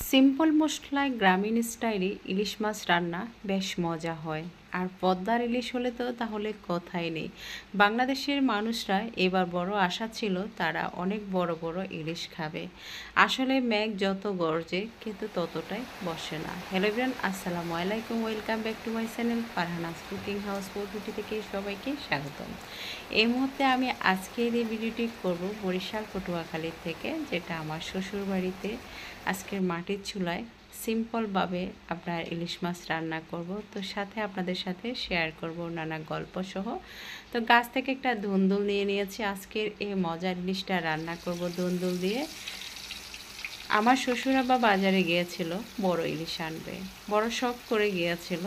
Simple মশলায় গ্রামীণ স্টাইলে ইলিশ মাছ রান্না বেশ মজা হয়। আর পদ্মার ইলিশ হলে তো তাহলে কথাই নেই। বাংলাদেশের মানুষরা এবার বড় আশা ছিল তারা অনেক বড় বড় ইলিশ খাবে। আসলে মেঘ যত গর্জে কিন্তু ততটাই বসে না। হ্যালো এভরিওয়ান, আসসালামু আলাইকুম, welcome back to my channel Farhana's cooking house 450 থেকে সবাইকে স্বাগতম। এই মুহূর্তে আমি আজকের এই ভিডিওটি করব বরিশাল পটুয়াখালী থেকে, যেটা আমার শ্বশুর বাড়িতে আজকের মাটির চুলায় সিম্পলভাবে আপনার ইলিশ মাছ রান্না করব। তো সাথে আপনাদের সাথে শেয়ার করব নানা গল্প সহ। তো গাছ থেকে একটা ধুন্দুল নিয়ে নিয়েছি, আজকের এই মজার ইলিশটা রান্না করব ধুন্দুল দিয়ে। আমার শ্বশুরা বা বাজারে গিয়েছিল বড় ইলিশ আনবে, বড় শখ করে গিয়েছিল।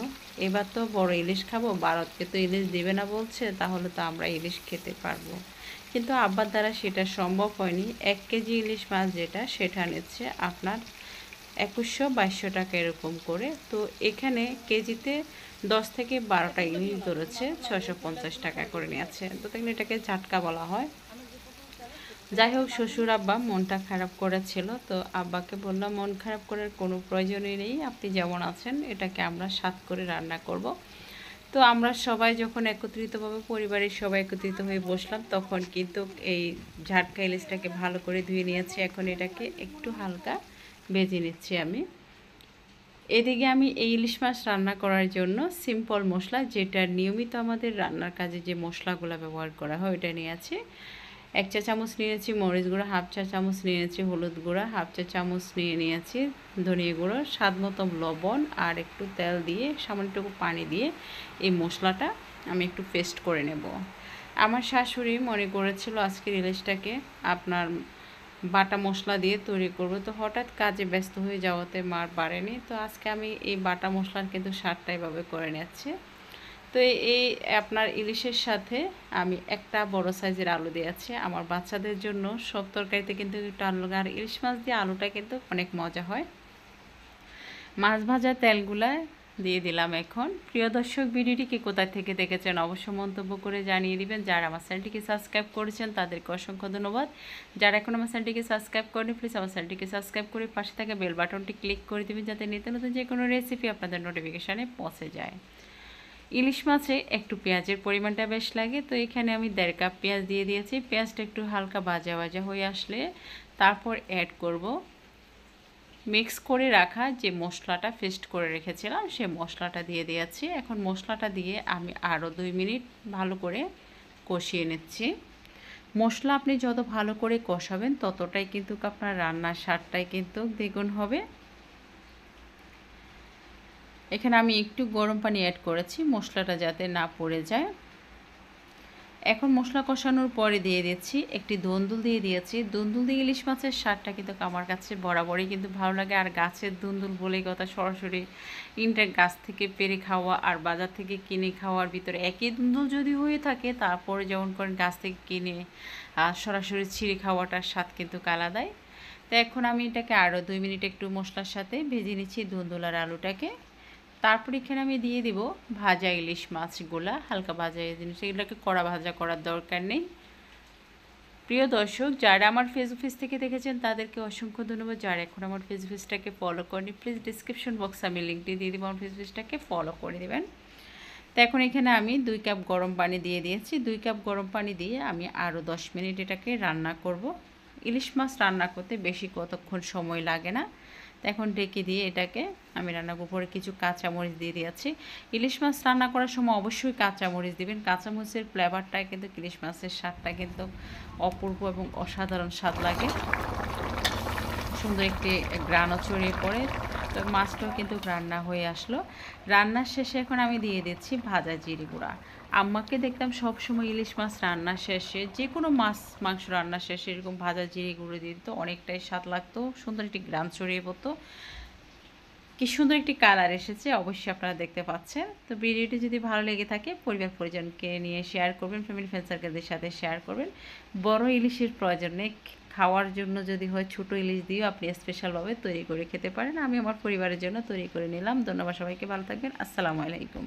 এবার তো বড় ইলিশ খাবো, ভারতকে তো ইলিশ দেবে না বলছে, তাহলে তো আমরা ইলিশ খেতে পারবো। কিন্তু আব্বার দ্বারা সেটা সম্ভব হয়নি। 1 কেজি ইলিশ মাছ যেটা, সেটা নিচ্ছে আপনার 2100-2200 টাকা এরকম করে। তো এখানে কেজিতে 10 থেকে 12টা ইলিশ ধরেছে, 650 টাকা করে নিয়েছে। তো তাহলে এটাকে ঝাটকা বলা হয়। যাই হোক, শ্বশুর আব্বা মনটা খারাপ করেছিল। তো আব্বাকে বললাম মন খারাপ করার কোনো প্রয়োজনই নেই, আপনি যেমন আছেন এটাকে আমরা স্বাদ করে রান্না করব। তো আমরা সবাই যখন একত্রিতভাবে পরিবারের সবাই একত্রিত হয়ে বসলাম, তখন কিন্তু এই ঝাটকা ইলিশটাকে ভালো করে ধুয়ে নিয়েছি। এখন এটাকে একটু হালকা ভেজে নিচ্ছি আমি। এদিকে আমি এই ইলিশ মাছ রান্না করার জন্য সিম্পল মশলা, যেটা নিয়মিত আমাদের রান্নার কাজে যে মশলাগুলো ব্যবহার করা হয়, ওইটা নিয়েছি। 1 চা চামচ নিয়েছি মরিচ গুঁড়া, 1/2 চা চামচ নিয়েছি হলুদ গুঁড়া, 1/2 চা চামচ নিয়েছি ধনিয়া গুঁড়ো, স্বাদ মতো লবণ আর একটু তেল দিয়ে সামান্যটুকু পানি দিয়ে এই মশলাটা আমি একটু পেস্ট করে নেব। আমার শাশুড়ি মনে করেছিল আজকের ইলিশটাকে আপনার বাটা মশলা দিয়ে তৈরি করব, তো হঠাৎ কাজে ব্যস্ত হয়ে যাওয়াতে মার পারেনি। তো আজকে আমি এই বাটা মশলার কিন্তু স্বাদটা এভাবে করে নিচ্ছি। তো এই আপনার ইলিশের সাথে আমি একটা বড় সাইজের আলু দিয়েছি আমার বাচ্চাদের জন্য। সব তরকারিতে কিন্তু একটু আলু, আর ইলিশ মাছ দিয়ে আলুটা কিন্তু অনেক মজা হয়। মাছ ভাজা তেলগুলা দিয়ে দিলাম এখন। প্রিয় দর্শক, ভিডিওটি কি কোথা থেকে দেখেছেন অবশ্য মন্তব্য করে জানিয়ে দিবেন। যারা আমার চ্যানেলটিকে সাবস্ক্রাইব করেছেন তাদেরকে অসংখ্য ধন্যবাদ। যারা এখন আমার চ্যানেলটিকে সাবস্ক্রাইব করেনি, প্লিজ আমার চ্যানেলটিকে সাবস্ক্রাইব করে পাশে থাকা বেল বাটনটি ক্লিক করে দেবেন, যাতে নিত্য নতুন যে কোনো রেসিপি আপনাদের নোটিফিকেশানে পৌঁছে যায়। ইলিশ মাছে একটু পেঁয়াজের পরিমাণটা বেশ লাগে, তো এখানে আমি 1.5 কাপ পেঁয়াজ দিয়ে দিয়েছি। পেঁয়াজটা একটু হালকা ভাজা ভাজা হয়ে আসলে তারপর অ্যাড করব মিক্স করে রাখা যে মশলাটা পেস্ট করে রেখেছিলাম, সে মশলাটা দিয়ে দিয়েছি। এখন মশলাটা দিয়ে আমি আরও 2 মিনিট ভালো করে কষিয়ে নিচ্ছি। মশলা আপনি যত ভালো করে কষাবেন ততটাই কিন্তু আপনার রান্নার স্বাদটাই কিন্তু দ্বিগুণ হবে। এখানে আমি একটু গরম পানি অ্যাড করেছি মশলাটা যাতে না পড়ে যায়। এখন মশলা কষানোর পরে দিয়ে দিচ্ছি একটি ধুন্দুল দিয়ে দিয়েছি। ধুন্দুল দিয়ে ইলিশ মাছের স্বাদটা কিন্তু আমার কাছে বরাবরই কিন্তু ভালো লাগে। আর গাছের ধুন্দুল বলেই কথা, সরাসরি ইনটেক গাছ থেকে পেরে খাওয়া আর বাজার থেকে কিনে খাওয়ার ভিতরে একই ধুন্দুল যদি হয়ে থাকে, তারপরে যেমন করেন গাছ থেকে কিনে সরাসরি ছিঁড়ে খাওয়াটার স্বাদ কিন্তু আলাদাই। তো এখন আমি এটাকে আরও 2 মিনিট একটু মশলার সাথে ভেজে নিচ্ছি ধুন্দুল আর আলুটাকে। তারপর এখানে আমি দিয়ে দিব ভাজা ইলিশ মাছগুলা, হালকা ভাজা এই জিনিস, এগুলোকে কড়া ভাজা করার দরকার নেই। প্রিয় দর্শক, যারা আমার ফেসবুক থেকে দেখেছেন তাদেরকে অসংখ্য ধন্যবাদ। যারা এখন আমার ফেসবুকটাকে ফলো করেনি, প্লিজ ডিসক্রিপশন বক্সে আমি লিঙ্কটি দিয়ে দেবো, আমার ফেসবুকটাকে ফলো করে দেবেন। তো এখন এখানে আমি 2 কাপ গরম পানি দিয়ে দিয়েছি। 2 কাপ গরম পানি দিয়ে আমি আরও 10 মিনিট এটাকে রান্না করব। ইলিশ মাছ রান্না করতে বেশি কতক্ষণ সময় লাগে না। তো এখন ঢেকে দিয়ে এটাকে আমি রান্নার উপরে কিছু কাঁচামরিচ দিয়ে দিয়েছি। ইলিশ মাছ রান্না করার সময় অবশ্যই কাঁচামরিচ দিবেন। কাঁচামরিচের ফ্লেভারটাই কিন্তু ইলিশ মাছের স্বাদটা কিন্তু অপূর্ব এবং অসাধারণ স্বাদ লাগে। সুন্দর একটি গ্রানও ছড়িয়ে পড়ে। তো মাছটাও কিন্তু রান্না হয়ে আসলো। রান্নার শেষে এখন আমি দিয়ে দিচ্ছি ভাজা জিরে গুঁড়া। আম্মাকে দেখতাম সবসময় ইলিশ মাছ রান্নার শেষে, যে কোনো মাছ মাংস রান্নার শেষে এরকম ভাজা জিরে গুঁড়ো দিয়ে দিত, অনেকটাই স্বাদ লাগতো, সুন্দর একটি গ্রান ছড়িয়ে পড়তো। কি সুন্দর একটি কালার এসেছে, অবশ্যই আপনারা দেখতে পাচ্ছেন। তো ভিডিওটি যদি ভালো লেগে থাকে পরিবার পরিজনকে নিয়ে শেয়ার করবেন, ফ্যামিলি ফ্রেন্ড সার্কেলদের সাথে শেয়ার করবেন। বড় ইলিশের প্রয়োজন নেই, খাওয়ার জন্য যদি হয় ছোটো ইলিশ দিয়েও আপনি স্পেশালভাবে তৈরি করে খেতে পারেন। আমি আমার পরিবারের জন্য তৈরি করে নিলাম। ধন্যবাদ সবাইকে, ভালো থাকবেন। আসসালামু আলাইকুম।